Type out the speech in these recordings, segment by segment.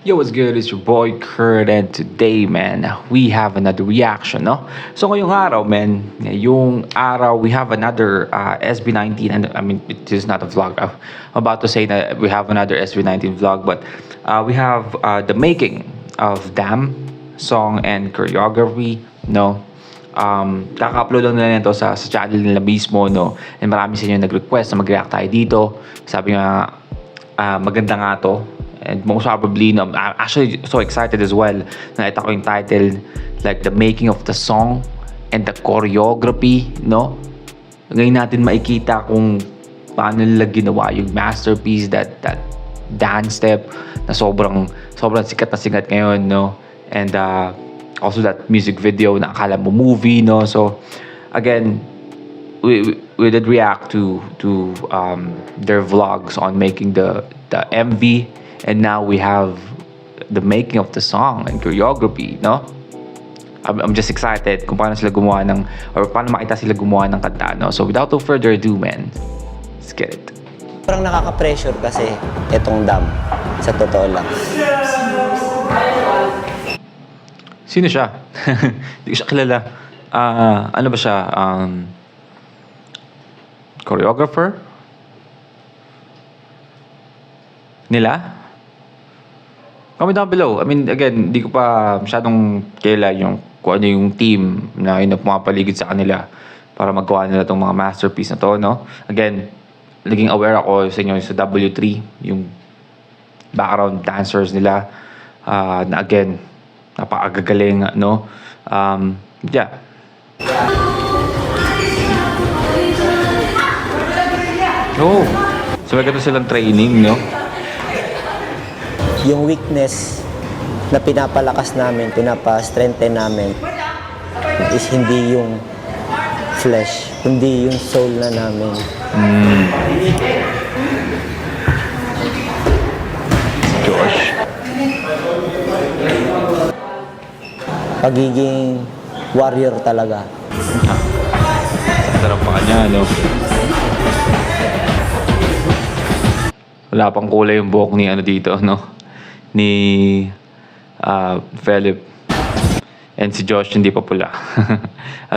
Yo, what's good? It's your boy Kurt, and today, man, we have another reaction, no? So ngayong araw, man, yung araw, we have another SB19, and I mean, it is not a vlog. I'm about to say that we have another SB19 vlog, but we have the making of Damn song and choreography, no? Kaka-upload lang nila nito sa channel nila mismo, no? And marami sa inyo nag-request na mag-react tayo dito. Sabi nga, maganda nga to. And most probably, no, I'm actually so excited as well. Nakita ko yung title, like the making of the song and the choreography, no? Ngayon natin makikita kung paano nila ginawa yung masterpiece, that dance step na sobrang sikat na sikat ngayon, no? And also that music video na akala mo movie, no? So again, we did react to their vlogs on making the MV, and now we have the making of the song and choreography, no? I'm just excited kung paano sila gumawa or paano makita sila gumawa ng kanta, no? So without no further ado, man, let's get it. Parang nakaka-pressure kasi itong Damn, sa totoo lang. Sino siya? Hindi ko siya kilala. Ano ba siya? Choreographer? Nila? Comment down below. I mean, again, hindi ko pa masyadong kilala kung ano yung team na yung pumapaligid sa kanila para magawa nila itong mga masterpiece na to, no? Again, naging aware ako sa inyo sa W3, yung background dancers nila, na again, napakagagaling, no? Yeah. Oh, so may ganito silang training, no? Yung weakness na pinapalakas namin, pinapa-strengthen namin is hindi yung flesh, kundi yung soul na namin. Josh. Pagiging warrior talaga. Sarap pa kanya, no? Wala pang kulay yung buhok ni ano dito, no? Ni Philip. And si Josh hindi pa pula.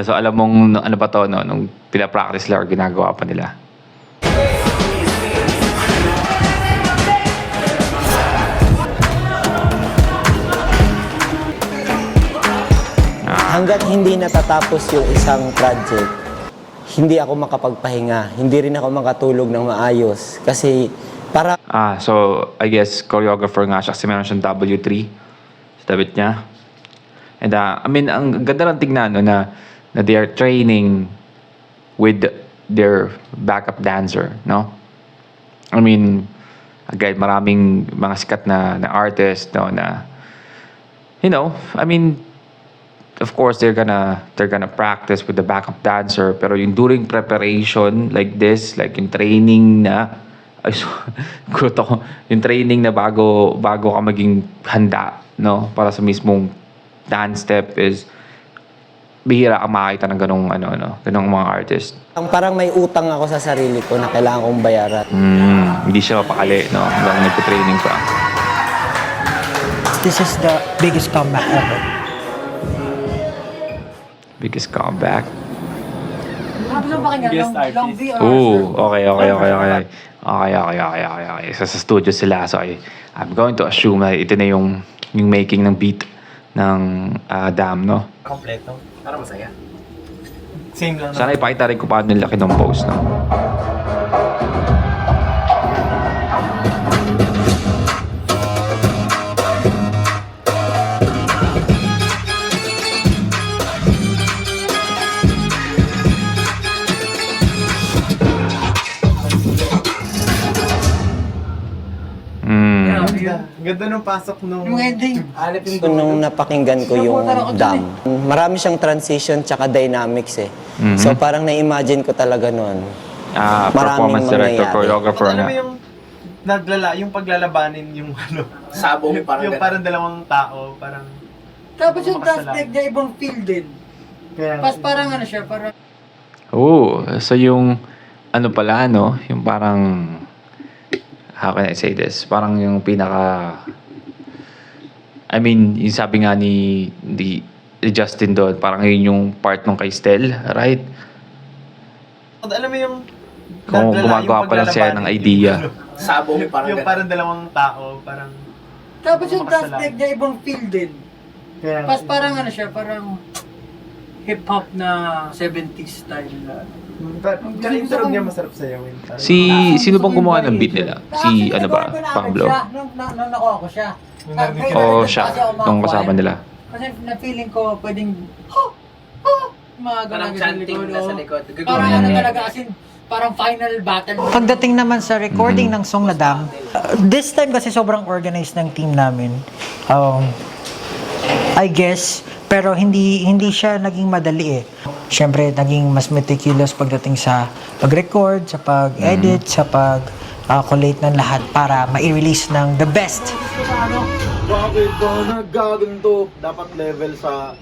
So alam mong ano pa to, no? Nung pinapractice lang or ginagawa pa nila. Hanggat hindi natatapos yung isang project, hindi ako makapagpahinga, hindi rin ako makatulog ng maayos. Kasi para... So I guess choreographer nga siya kasi meron siyang W3 sa tabit niya. And I mean, ang ganda lang tignan, no, na they are training with their backup dancer, no? I mean, again, maraming mga sikat na artist, no, na, you know, I mean, of course, they're gonna practice with the backup dancer, pero yung during preparation like this, like yung training na, ay, so, kurot ako, yung training na bago ka maging handa, no, para sa mismong dance step is bihira ka makita ng ganong mga artist. Parang may utang ako sa sarili ko na kailangan kong bayaran. Hindi siya mapakali, no, hanggang nagpo-training pa. This is the biggest comeback ever. Biggest comeback. Biggest artist. Oh, okay. Okay. Sa studio sila. So I'm going to assume na ito na yung making ng beat ng Damn, no? Kompleto. Para masaya. Same lang. Sana ipakita rin ko paano nila kinompose, no? Ganda nung pasok nung... Yung ending. Alip yung So, nung napakinggan ko yung Damn, marami siyang transition tsaka dynamics eh. So parang na-imagine ko talaga nun. Performance director, mangyayari. choreographer Ano nga. mo yung yung paglalabanin yung ano... Sabong, parang yung ganun. parang dalawang tao, parang... Tapos yung Makasalan. dance deck niya ibang feel din. Kaya, Pas parang ano siya, parang... So yung ano pala, no? Yung parang, how can I say this? Parang yung pinaka I mean, yung sabi nga ni Justin doon, parang yun yung part nung kay Stel, right? Alam mo yung... Kung gumagawa pala siya ng idea. Sabong parang yung parang dalawang tao, parang... Tapos yung dance break niya, ibang feel din. Kaya, Pas parang ano siya, parang hip-hop na 70s style na. Tsaka yung tunog niya masarap sayawin. Sino bang gumawa ng beat nila? Si ano ba? Pablo? Nung nakuha ko siya. Oo, siya. Nung kasama nila. Kasi na-feeling ko pwedeng, mga Parang ganun chanting na sa likod. Parang ano talaga, as in, parang final battle. Pagdating naman sa recording ng song na Dam, this time kasi sobrang organized ng team namin. I guess, pero hindi siya naging madali eh. Siyempre, naging mas meticulous pagdating sa pag-record, sa pag-edit, sa pag-collate ng lahat para ma-release ng the best. Bakit ba naggaganto? Dapat level sa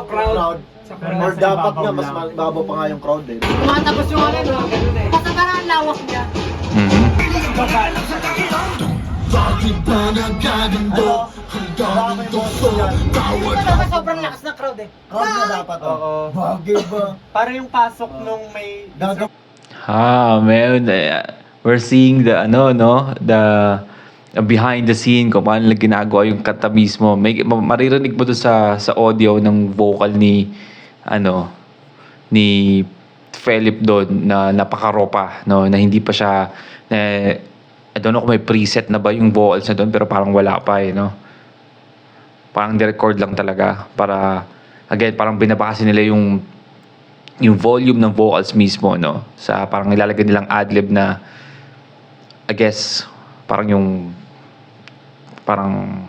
crowd. or dapat nga mas mababaw pa nga yung crowd eh. Tumatapos yung ano, basta parang ang lawak niya. Mhm. Sobrang lakas ng crowd eh. Crowd na dapat oh. Bakit ba? Parang yung pasok nung may... Man, we're seeing the behind the scene kung paano nila ginagawa yung kanta mismo. Maririnig mo doon sa audio ng vocal ni Philip doon na napaka-raw no, na hindi pa siya I don't know kung may preset na ba yung vocals na doon, pero parang wala pa no. Parang di-record lang talaga para again parang binabase nila yung volume ng vocals mismo no, sa parang nilalagay nilang adlib na I guess parang yung parang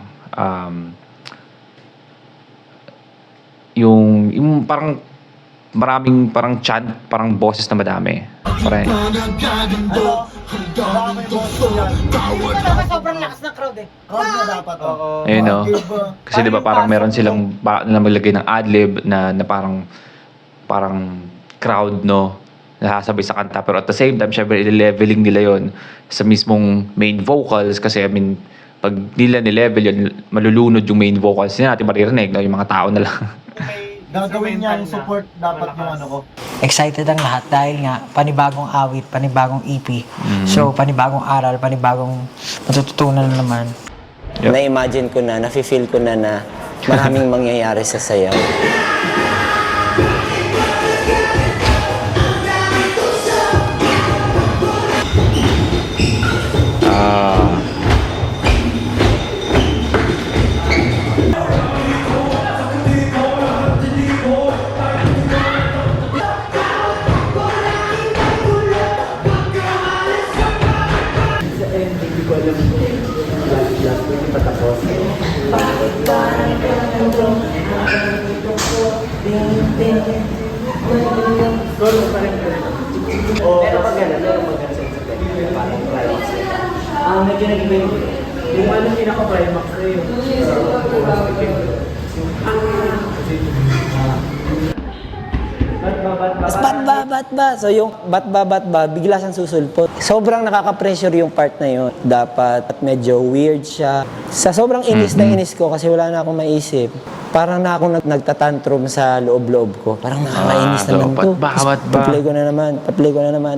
maraming parang chant, parang boses na madami. Parang Sobrang lakas ng crowd eh. Crowd na dapat oh. ayun no. Bakit ba? Kasi 'di ba parang meron silang na maglagay ng adlib na parang crowd no, nasasabay sa kanta, pero at the same time syempre i-leveling nila yon sa mismong main vocals kasi I mean pag nila ni-level yun, malulunod yung main vocals nila, natin maririnig no, yung mga tao na lang. Gagawin niyang support dapat yung ano ko. Excited ang lahat dahil nga panibagong awit, panibagong EP. So panibagong aral, panibagong matututunan na naman. Yep. Na-imagine ko na, nafe-feel ko na maraming mangyayari sa sayaw. Mas bat ba? So yung bat ba, bigla siyang susulpot. Sobrang nakaka-pressure yung part na yun. Dapat medyo weird siya. Sa sobrang inis na inis ko kasi wala na akong maisip. Parang na ako nagtatantrum sa loob-loob ko. Parang nakakainis naman to. Pa-play ko na naman.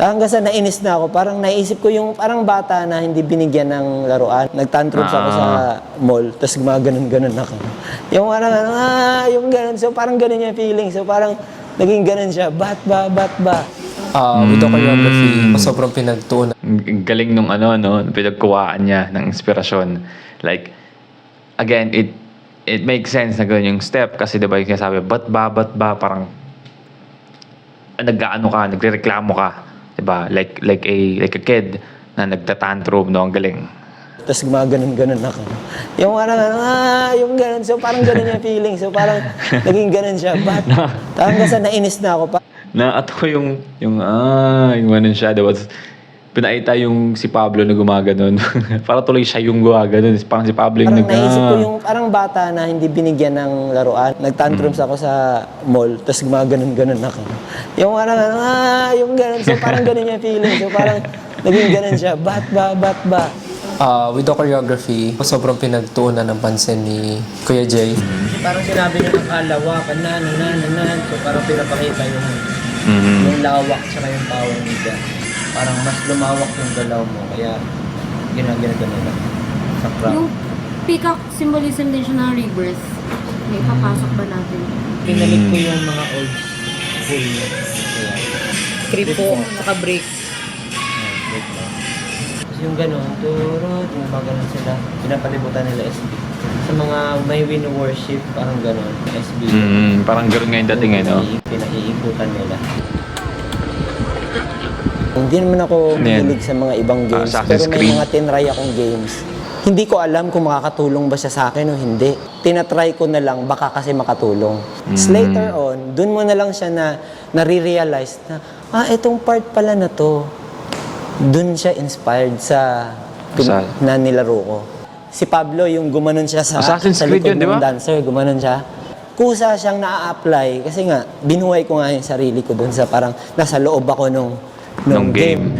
Hanggang sa nainis na ako, parang naisip ko yung parang bata na hindi binigyan ng laruan. Nagtantrums ako sa mall, tapos ganun ako. Yung parang, yung ganun. So parang ganun yung feeling. So parang naging ganun siya. Bat ba? With the choreography, sobrang pinagtuunan. Galing nung pinagkuhaan niya ng inspirasyon. Like, again, it makes sense na ganun yung step kasi diba yung sinasabi, bat ba, parang nagrereklamo ka. Diba? Like a kid na nagtatantrum, no? Ang galing. Tapos ganun ako. Yung parang, yung ganun. So parang ganun yung feeling. So parang naging ganun siya. Bat? Hanggang sa nainis na ako. At ko yung ganun siya. Diba? Pinaita yung si Pablo na gumaganon. Para tuloy siya yung gumaganon. Parang si Pablo yung Parang naisip ko yung parang bata na hindi binigyan ng laruan. Nagtantrums ako sa mall, tapos ganun ako. Yung parang, yung ganun. So parang ganun yung feeling. So parang naging ganun siya. Bat ba? With the choreography, sobrang pinagtuunan ng pansin ni Kuya Jay. Parang sinabi niya ng kalawa, kanan. So parang pinapakita yung lawak tsaka yung power niya. Parang mas lumawak yung galaw mo. Kaya ginagano nila sa crowd. Yung peacock symbolism din siya ng rebirth. May papasok ba natin? Pinalik ko yung mga old school. Creep po, saka break. Break lang. Tapos yung gano'n, turot, yung mga gano'n sila. Pinapalibutan nila SB. Sa mga may win worship, parang gano'n, SB. Parang gano'n nga yung dating, no? Pinaiikutan nila. Hindi naman ako mahilig sa mga ibang games, Assassin's pero may Creed. mga tinry akong games. Hindi ko alam kung makakatulong ba siya sa akin o hindi. Tinatry ko na lang, baka kasi makatulong. Later on, dun mo na lang siya na nare-realize na, itong part pala na to. Dun siya inspired sa na nilaro ko. Si Pablo, yung gumanon siya sa Assassin's Creed likod yun, di ba? ng dancer, gumanon siya. Kusa siyang na-apply kasi nga, binuhay ko nga yung sarili ko dun sa parang nasa loob ako nung game.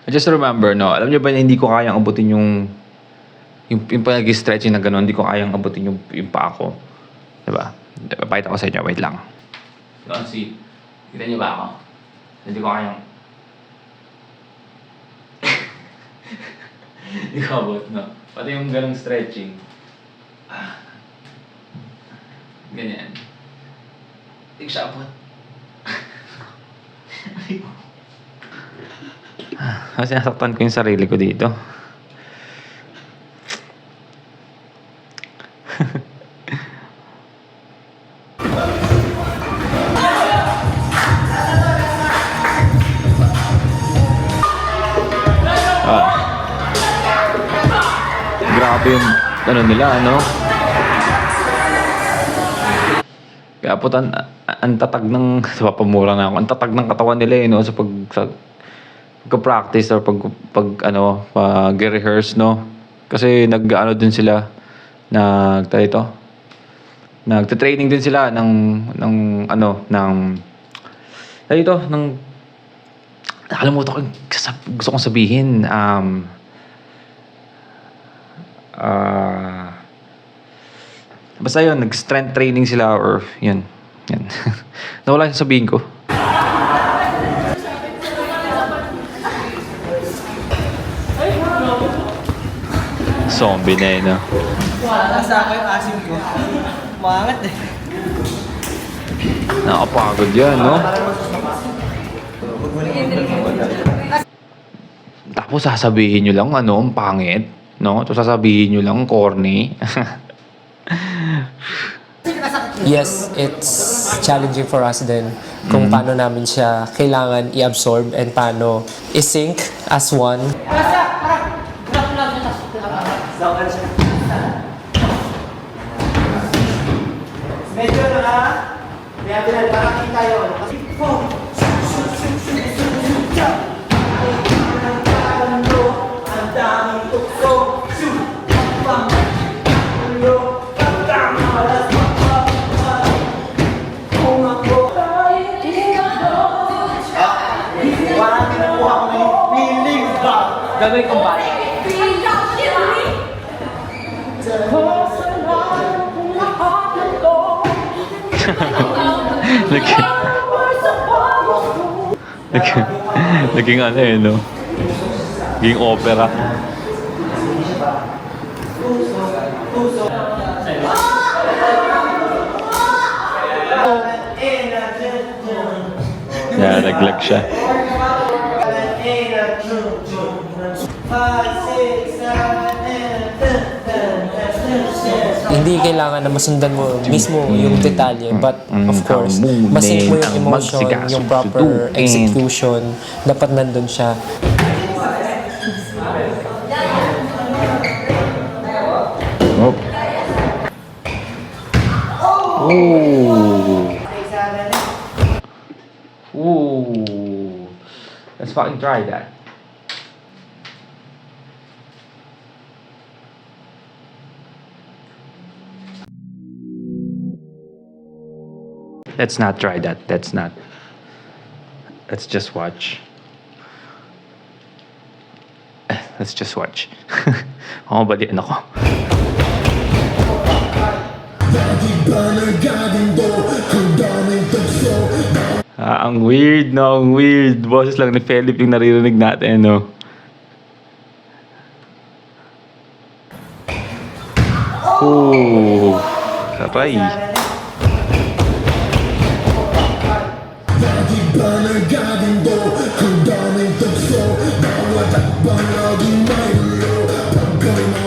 I just remember, no, alam niyo ba na hindi ko kayang abutin yung pag-stretching na gano'n, hindi ko kayang abutin yung paa ko. Diba? Papakita ko sa inyo, wait lang. Don't see. Kita niyo ba ako? Hindi ko kayang... Hindi ko abot, no? Pati yung ganong stretching. Ganyan. Hindi ko siya abot. Kasi nasaktan ko yung sarili ko dito. Grabe yung ano nila, ano? Kaya po ang tatag ng sa pamura na ako. Ang tatag ng katawan nila no sa pagka-practice or pag-rehearse, no? Kasi nag-ano din sila nagte-training din sila nakalimutan ko gusto kong sabihin basta yun, nag-strength training sila or yun. Nawala yung sabihin ko. Zombie na yun, no? Nasa ako yung asim ko. Maangat eh. Nakapagod yan, no? Tapos sasabihin nyo lang, ang pangit. No? Tapos sasabihin nyo lang, corny. Yes, it's challenging for us din kung paano namin siya kailangan i-absorb and paano i-sync as one. Medyo kaya pinagparating tayo. Kasi ang daming tukso. Gagawin kong bata. Naging ano eh, no? Naging opera. Yeah, naglag siya. Hindi kailangan na masundan mo mismo yung detalye, but of course, masync mo yung emotion, yung proper execution, dapat nandun siya. Oh. Ooh. Ooh. Let's fucking try that. Let's not try that. Let's not. Let's just watch. Let's just watch. Ako ba di ano ko? Ang weird, no? Ang weird. Boses lang ni Philip yung naririnig natin, no? Oh, saray.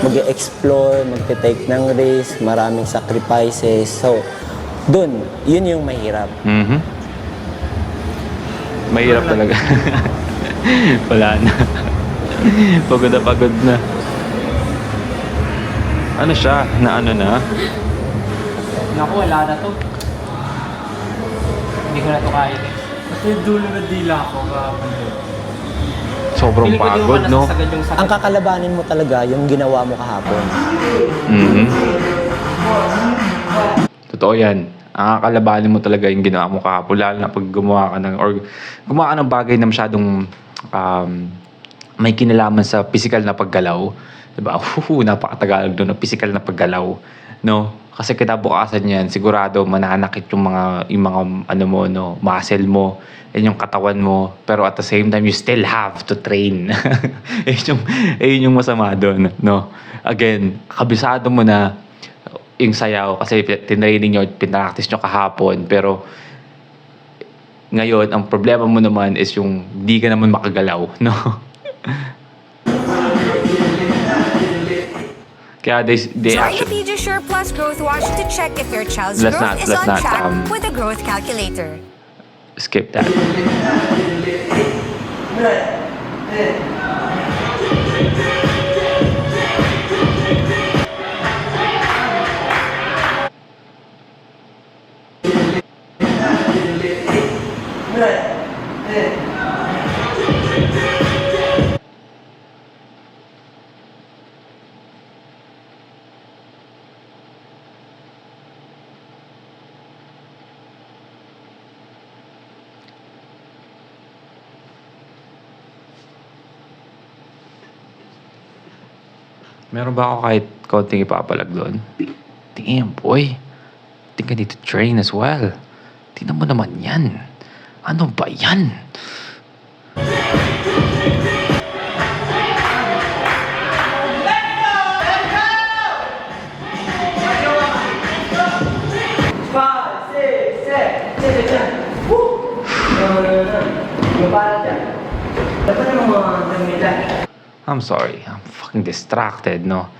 Mag-explore, magte-take ng risk, maraming sacrifices. So, yun yung mahirap. Mahirap talaga. Wala na. Pagod na pagod na. Ano siya? Na ano na? Naku, wala na to. Hindi ko na to kaya eh. Kasi yung dulo na dila ko, Sobrang pagod, no? Ang kakalabanin mo talaga yung ginawa mo kahapon. Totoo yan. Ang kakalabanin mo talaga yung ginawa mo kahapon. Lalo na pag gumawa ka ng bagay na masyadong may kinalaman sa physical na paggalaw. Diba? Napakatagalog doon na physical na paggalaw. No? Kasi kinabukasan yan, sigurado mananakit yung mga ano mo, no, muscle mo, and yung katawan mo. Pero at the same time, you still have to train. Ayun yung masama doon, no? Again, kabisado mo na yung sayaw kasi tinraining nyo, pinractice nyo kahapon. Pero ngayon, ang problema mo naman is yung di ka naman makagalaw, no? Kaya they Try the actually... Pediasure Plus Growth Wash to check if your child's Let's growth not- is let's on not, track with a growth calculator. Skip that. Meron ba ako kahit konting ipapalag doon? Damn, boy. I think I need to train as well. Tingnan mo naman yan. Ano ba yan? I'm sorry. I'm fucking distracted, no?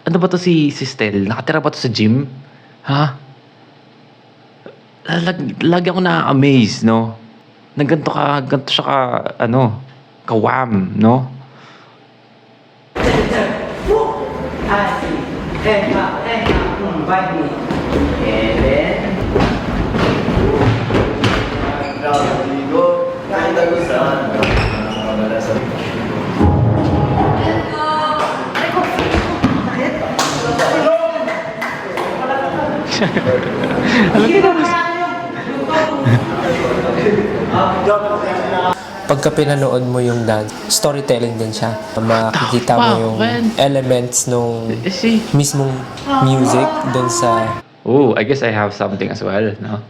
Ano ba to si Stel? Nakatira ba to sa gym? Ha? Lagi ako na-amaze, no? Na ganito siya ka, ano, kawam, no? Pagka pinanood mo yung dance, storytelling din siya. Makikita mo yung elements nung mismong music dun sa... Oh, I guess I have something as well, no?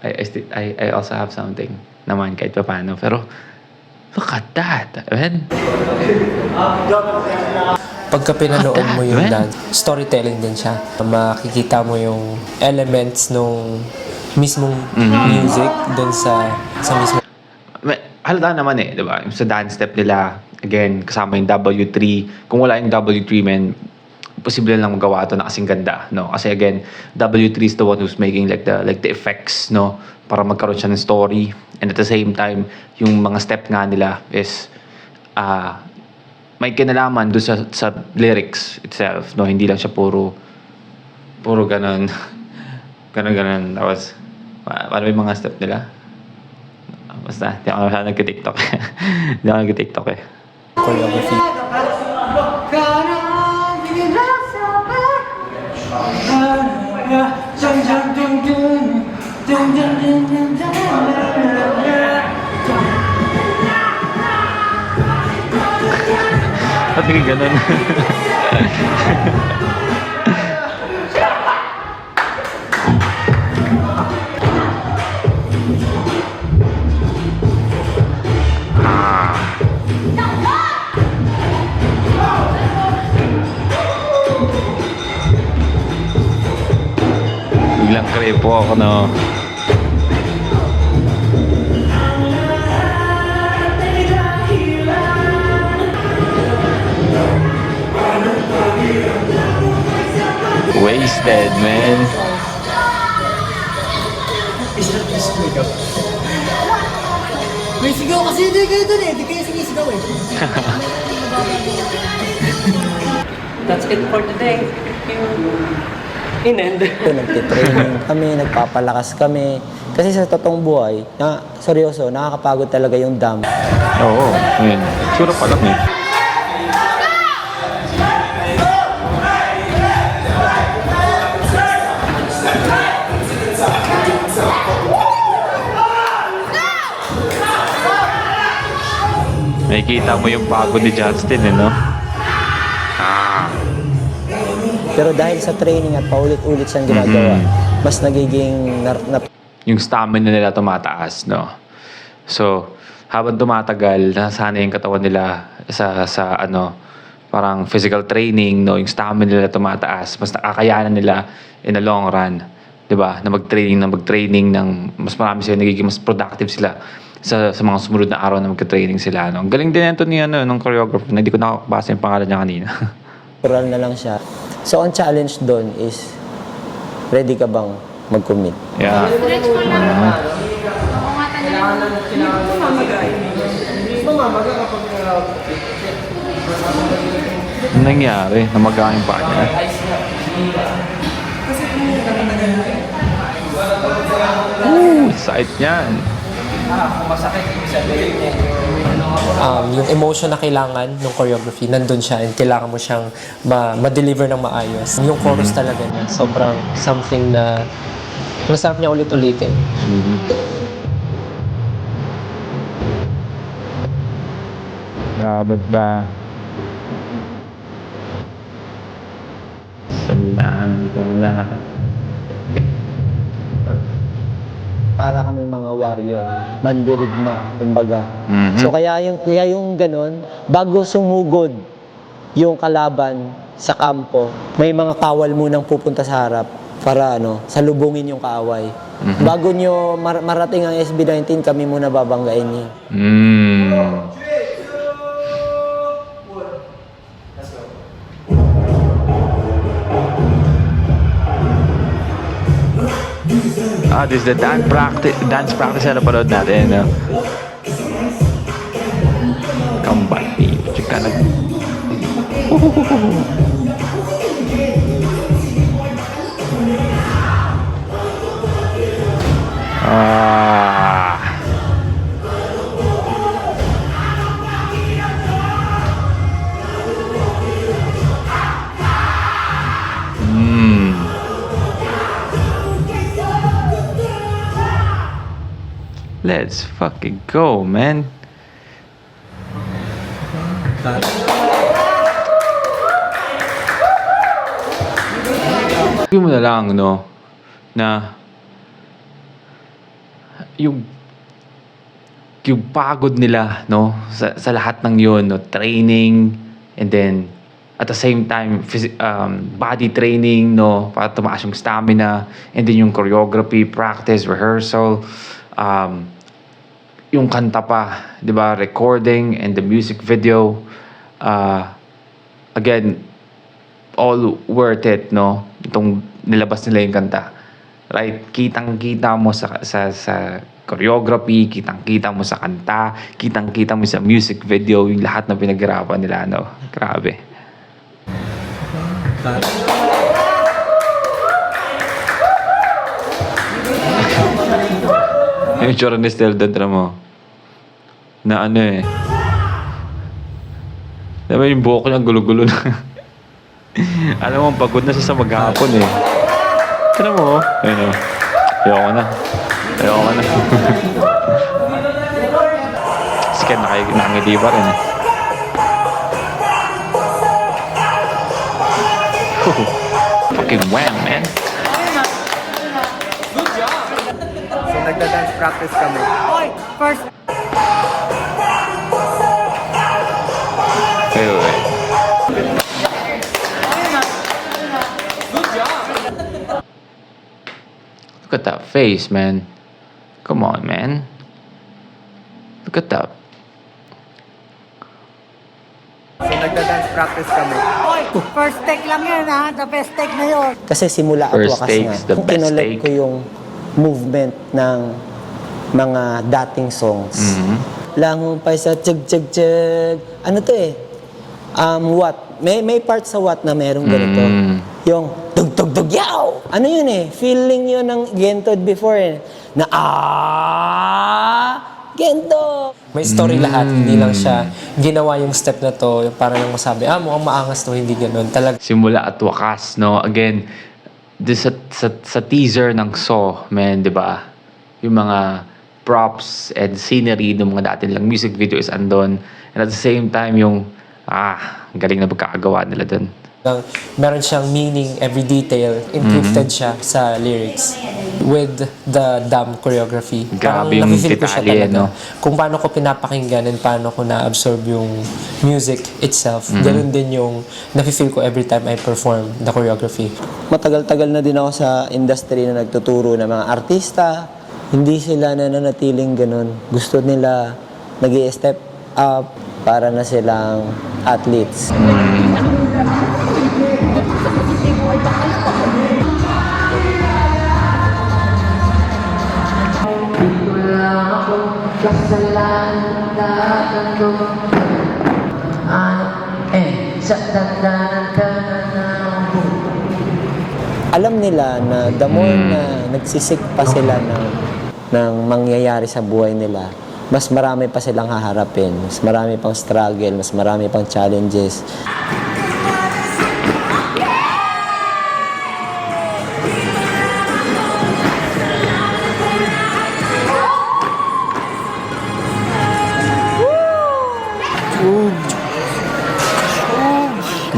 I also have something naman kahit pa paano. Pero, look at that, man. Pagka pinanood mo yung man. dance, storytelling din siya. Makikita mo yung elements nung mismong music dun sa mismong... Halata naman eh, di ba? Yung sa dance step nila, again, kasama yung W3. Kung wala yung W3, man, posible lang magawa ito na kasing ganda, no? Kasi again, W3 is the one who's making like the effects, no? Para magkaroon siya ng story. And at the same time, yung mga step nga nila is may kinalaman doon sa lyrics itself, no? Hindi lang siya puro ganon. Ganon. Tapos, paano yung mga step nila? Basta, di ako masyadong nag-TikTok. Di ako nag-TikTok eh. choreography. Ba't naging ganun? Biglang krepo ako, no? Wasted, man. May sigaw kasi hindi kayo dun eh. Hindi kayo sinisigaw eh. That's it for today. Inend. Nagtitraining kami, nagpapalakas kami. Kasi sa totoong buhay, seryoso, nakakapagod talaga yung dam. Oo, ayun. Tsura pa lang eh. Nakikita mo yung pagod ni Justin, eh, no? Pero dahil sa training at paulit-ulit siyang ginagawa, mas nagiging Yung stamina nila tumataas, no? So, habang tumatagal, nasanay yung katawan nila sa ano, parang physical training, no? Yung stamina nila tumataas, mas nakakayanan nila in the long run, 'di ba? Na mag-training ng mas marami sila, nagiging mas productive sila sa mga sumunod na araw na magka-training sila, no? Ang galing din ito ni ano, ng choreographer, na hindi ko nakakabasa yung pangalan niya kanina. natural na lang siya. So, ang challenge doon is, ready ka bang mag-commit? Yeah. Stretch ko lang. Pakungatan niya lang. Ano nangyari? Namaga yung paa niya. Side niyan. Yung emotion na kailangan ng choreography, nandun siya and kailangan mo siyang ma-deliver ng maayos. Yung chorus talaga niya, sobrang something na masarap niya ulit-ulitin. Grabe ba? Salaan. Para kami mga warrior, mandirigma, kumbaga. Mhm. So kaya yung ganun, bago sumugod yung kalaban sa kampo, may mga kawal munang pupunta sa harap para salubungin yung kaaway. Bago nyo marating ang SB19, kami muna babanggain niyo. This is the dance practice na napanood natin, no? Combat team. Chika nag... Let's fucking go, man. Sabi mo na lang, no, na yung pagod nila, no, sa lahat ng yun, no, training, and then at the same time body training, no, para tumaas yung stamina, and then yung choreography, practice, rehearsal, yung kanta pa, 'di ba, recording and the music video, again, all worth it, no, itong nilabas nila yung kanta, right? Kitang-kita mo sa choreography, kitang-kita mo sa kanta, kitang-kita mo sa music video, yung lahat na pinaghirapan nila, no? Grabe. Yung tsura ni Stelden, mo na ano eh. Diba yung buhok niya gulo-gulo na. Alam mo, pagod na siya sa maghapon eh. Tira mo, ayun o. Ayoko na. Ayoko na. Scan nakangiti pa rin. Fucking wham, man. So, nagda-dance practice kami. First, Wait. Look at that face, man. Come on, man. Look at that. So, nagda-dance practice kami. first take lang yun ha. The best take na yun. Kasi simula at First wakas takes, nga, the kung best kinulit take. ko yung movement ng mga dating songs. Lango pa sa chug. Ano to eh? What? May part sa what na merong ganito. Yung tug yaw! Ano yun eh? Feeling yun ng Gentod before eh. Na Gento! May story lahat, hindi lang siya ginawa yung step na to, yung parang lang masabi, mukhang maangas to, hindi ganun. Talaga Simula at wakas, no? Again, this sa teaser ng Saw, man, di ba? Yung mga props and scenery ng mga dating lang music video is andon. And at the same time, yung, galing na pagkakagawa nila dun. meron siyang meaning, every detail, encrypted siya sa lyrics with the damn choreography. Grabe yung nafe-feel ko siya detalye, talaga. no? Kung paano ko pinapakinggan and paano ko na-absorb yung music itself. Ganun din yung nafe-feel ko every time I perform the choreography. Matagal-tagal na din ako sa industry na nagtuturo ng mga artista. Hindi sila nananatiling ganun. Gusto nila nag-i-step up para na silang athletes. Alam nila na the more na nagsisik pa sila ng mangyayari sa buhay nila, mas marami pa silang haharapin, mas marami pang struggle, mas marami pang challenges.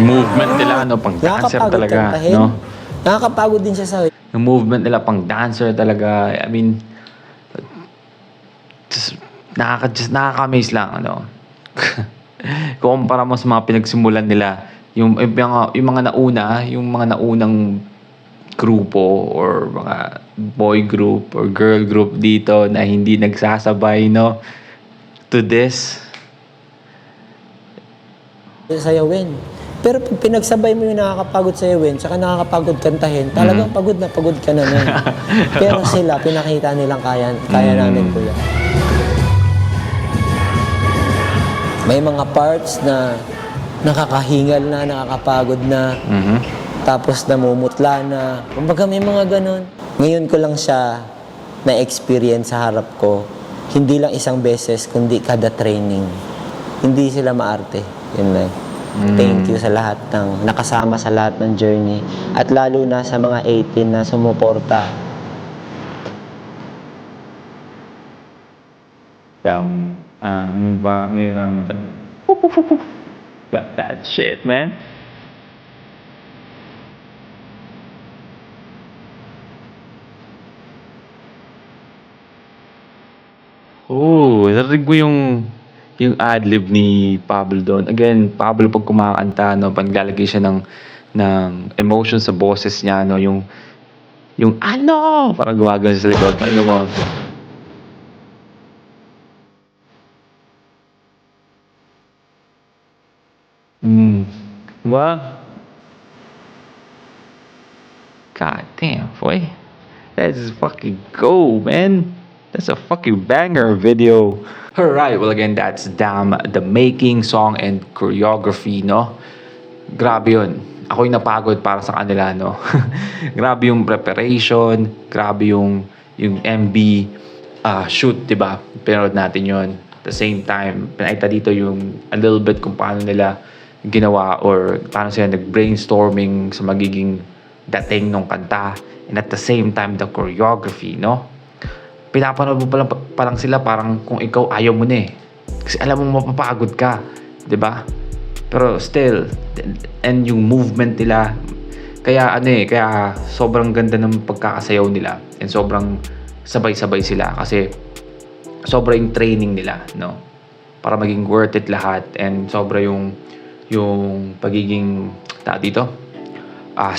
Movement nila, no? Pang dancer Nakakapagod talaga, kantahin. no? Nakakapagod din siya sa Yung movement nila pang dancer talaga. I mean, just nakaka-amaze lang, ano? Kumpara mo sa mga pinagsimulan nila, yung mga naunang grupo or mga boy group or girl group dito na hindi nagsasabay, no? To this. sayawin. Pero pag pinagsabay mo yung nakakapagod sayawin, tsaka nakakapagod kantahin, talagang pagod na pagod ka na nun. Pero sila, pinakita nilang kaya namin po yan. May mga parts na nakakahingal na, nakakapagod na, tapos namumutla na. Kumbaga may mga ganun. Ngayon ko lang siya na-experience sa harap ko. Hindi lang isang beses, kundi kada training. Hindi sila maarte. Yun lang. Thank you sa lahat ng nakasama sa lahat ng journey. At lalo na sa mga 18 na sumuporta. Got that shit, man. Oh, narinig mo yung adlib ni Pablo doon. Again, Pablo pag kumakanta, no, pag naglalagay siya ng emotion sa boses niya, no, yung ano, parang gumagano siya sa likod. Ano mo? Diba? God damn, boy. Let's fucking go, man. That's a fucking banger video. Alright, well again, that's Damn, the making, song, and choreography, no? Grabe yun. Ako yung napagod para sa kanila, no? Grabe yung preparation, grabe yung MB shoot, diba? Pinanood natin yun. At the same time, pinakita dito yung a little bit kung paano nila ginawa or paano sila nag-brainstorming sa magiging dating nung kanta, and at the same time the choreography, no? Pinapanood mo pa lang sila parang kung ikaw ayaw mo na eh. Kasi alam mo mapapagod ka, 'di ba? Pero still, and yung movement nila, kaya kaya sobrang ganda ng pagkakasayaw nila, and sobrang sabay-sabay sila kasi sobrang training nila, no? Para maging worth it lahat, and sobra yung pagiging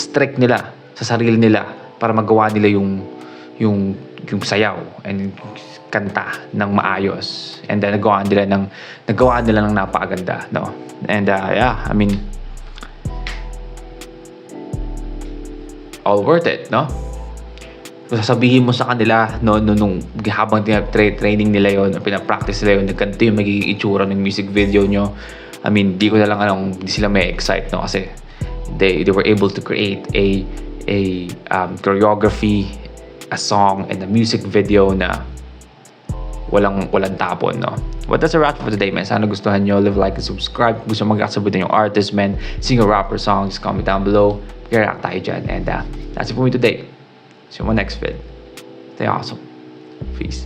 strict nila sa sarili nila para magawa nila yung sayaw and kanta ng maayos, and then nagawa nila ng napakaganda, no? And I mean, all worth it, no? Kung sasabihin mo sa kanila nung habang training nila yon, pinapractice nila yon, ganito yung magiging itsura ng music video nyo, I mean, di ko na lang alam, di sila may excite, no? Kasi they were able to create a choreography, a song, and a music video na walang tapon, no? But that's a wrap for today, man. Sana gustuhan nyo. Live, like, and subscribe. Kung gusto mag-react yung artist, man, singer, rapper, song, just comment down below. React tayo dyan. And that's it for me today. See you on my next vid. Stay awesome. Peace.